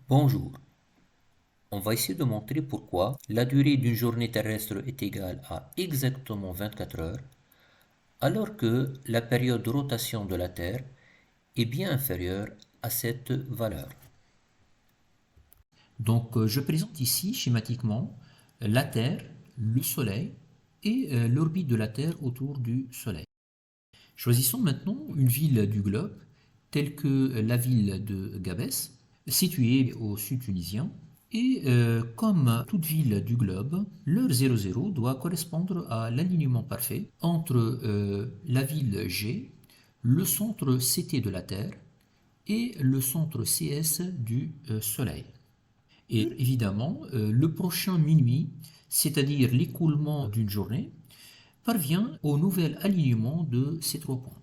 Bonjour, on va essayer de montrer pourquoi la durée d'une journée terrestre est égale à exactement 24 heures, alors que la période de rotation de la Terre est bien inférieure à cette valeur. Donc, je présente ici schématiquement la Terre, le Soleil et l'orbite de la Terre autour du Soleil. Choisissons maintenant une ville du globe, telle que la ville de Gabès, située au sud tunisien. Et comme toute ville du globe, l'heure 00 doit correspondre à l'alignement parfait entre la ville G, le centre CT de la Terre et le centre CS du Soleil. Et évidemment, le prochain minuit, c'est-à-dire l'écoulement d'une journée, parvient au nouvel alignement de ces trois points.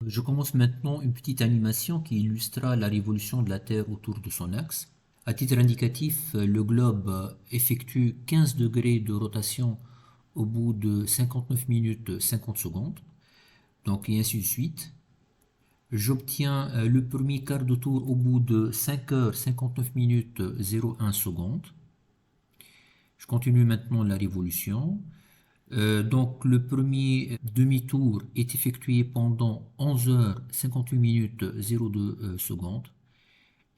Je commence maintenant une petite animation qui illustrera la révolution de la Terre autour de son axe. À titre indicatif, le globe effectue 15 degrés de rotation au bout de 59 minutes 50 secondes, donc et ainsi de suite. J'obtiens le premier quart de tour au bout de 5 heures 59 minutes 01 secondes. Je continue maintenant la révolution. Donc le premier demi-tour est effectué pendant 11 heures 58 minutes 02 secondes.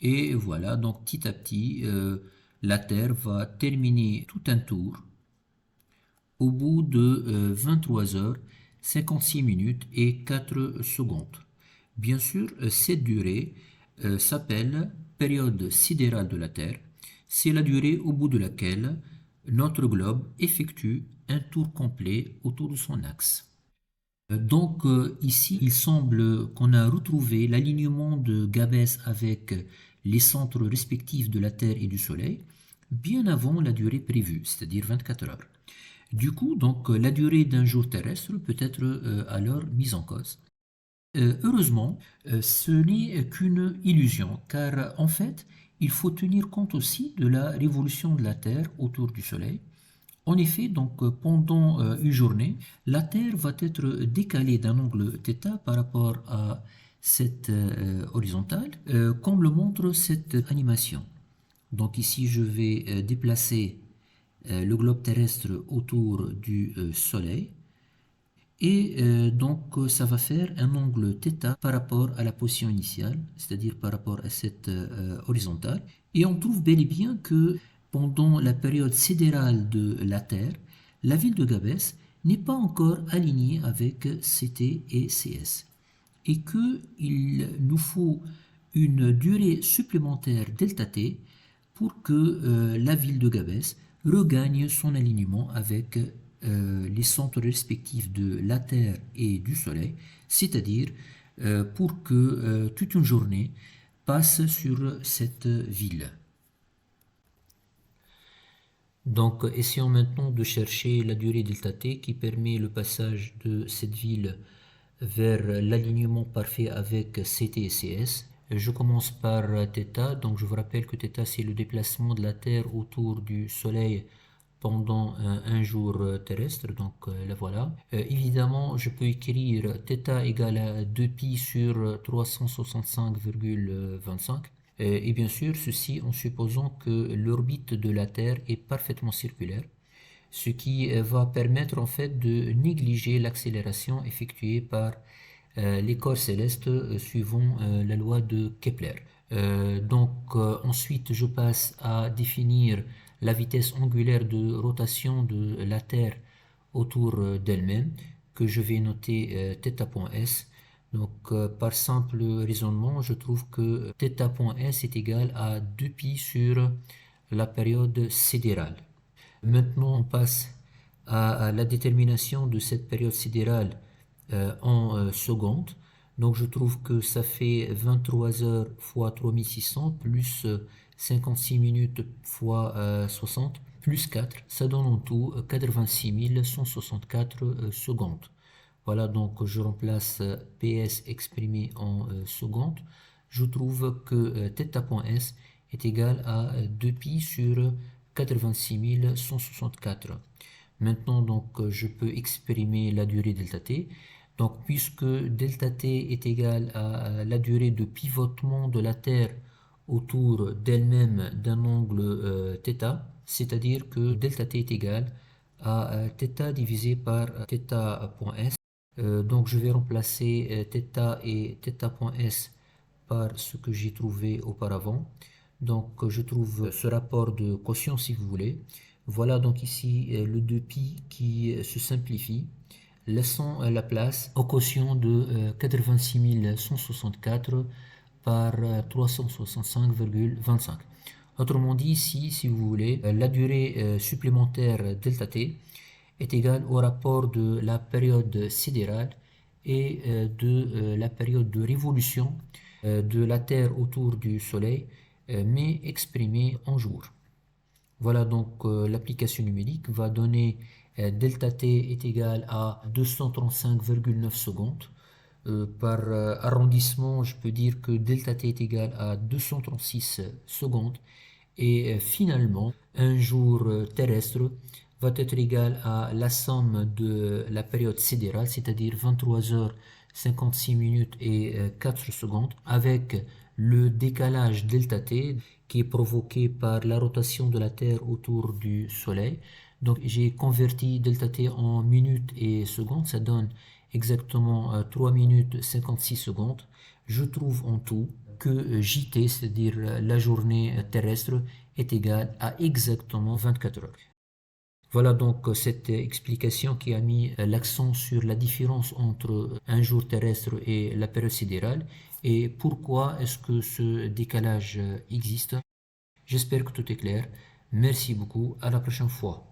Et voilà, donc petit à petit, la Terre va terminer tout un tour au bout de 23 heures 56 minutes et 4 secondes. Bien sûr, cette durée s'appelle période sidérale de la Terre. C'est la durée au bout de laquelle notre globe effectue un tour complet autour de son axe. Donc ici, il semble qu'on a retrouvé l'alignement de Gabès avec les centres respectifs de la Terre et du Soleil bien avant la durée prévue, c'est-à-dire 24 heures. Du coup, donc, la durée d'un jour terrestre peut être alors mise en cause. Heureusement, ce n'est qu'une illusion, car en fait, il faut tenir compte aussi de la révolution de la Terre autour du Soleil. En effet, donc, pendant une journée, la Terre va être décalée d'un angle θ par rapport à cette horizontale, comme le montre cette animation. Donc ici, je vais déplacer le globe terrestre autour du Soleil. Et donc, ça va faire un angle θ par rapport à la position initiale, c'est-à-dire par rapport à cette horizontale. Et on trouve bel et bien que pendant la période sidérale de la Terre, la ville de Gabès n'est pas encore alignée avec CT et CS. Et qu'il nous faut une durée supplémentaire ΔT pour que la ville de Gabès regagne son alignement avec les centres respectifs de la Terre et du Soleil, c'est-à-dire pour que toute une journée passe sur cette ville. Donc, essayons maintenant de chercher la durée ΔT qui permet le passage de cette ville vers l'alignement parfait avec CT et CS. Je commence par θ, donc je vous rappelle que θ c'est le déplacement de la Terre autour du Soleil pendant un jour terrestre, donc la voilà. Évidemment, je peux écrire θ égale à 2π sur 365,25. Et bien sûr, ceci en supposant que l'orbite de la Terre est parfaitement circulaire, ce qui va permettre en fait de négliger l'accélération effectuée par les corps célestes suivant la loi de Kepler. Ensuite, je passe à définir la vitesse angulaire de rotation de la Terre autour d'elle-même, que je vais noter θ.s. Donc, par simple raisonnement, je trouve que θ.s est égal à 2π sur la période sidérale. Maintenant, on passe à la détermination de cette période sidérale en secondes. Donc, je trouve que ça fait 23 heures fois 3600 plus 56 minutes fois 60 plus 4. Ça donne en tout 86 164 secondes. Voilà, donc je remplace PS exprimé en secondes. Je trouve que θ.s est égal à 2π sur 86 164. Maintenant, donc, je peux exprimer la durée ΔT. Donc, puisque ΔT est égal à la durée de pivotement de la Terre autour d'elle-même d'un angle θ, c'est-à-dire que delta t est égal à θ divisé par θ.s. Donc je vais remplacer θ et θ.s par ce que j'ai trouvé auparavant. Donc je trouve ce rapport de quotient si vous voulez. Voilà donc ici le 2π qui se simplifie, laissant la place au quotient de 86 164 par 365,25. Autrement dit, ici, si vous voulez, la durée supplémentaire delta t est égale au rapport de la période sidérale et de la période de révolution de la Terre autour du Soleil, mais exprimée en jours. Voilà donc l'application numérique va donner delta t est égal à 235,9 secondes. Par arrondissement, je peux dire que delta t est égal à 236 secondes. Et finalement, un jour terrestre va être égal à la somme de la période sidérale, c'est-à-dire 23h56 minutes et 4 secondes, avec le décalage delta t qui est provoqué par la rotation de la Terre autour du Soleil. Donc j'ai converti delta t en minutes et secondes, ça donne exactement 3 minutes 56 secondes. Je trouve en tout que JT, c'est-à-dire la journée terrestre, est égale à exactement 24 heures. Voilà donc cette explication qui a mis l'accent sur la différence entre un jour terrestre et la période sidérale et pourquoi est-ce que ce décalage existe. J'espère que tout est clair. Merci beaucoup. À la prochaine fois.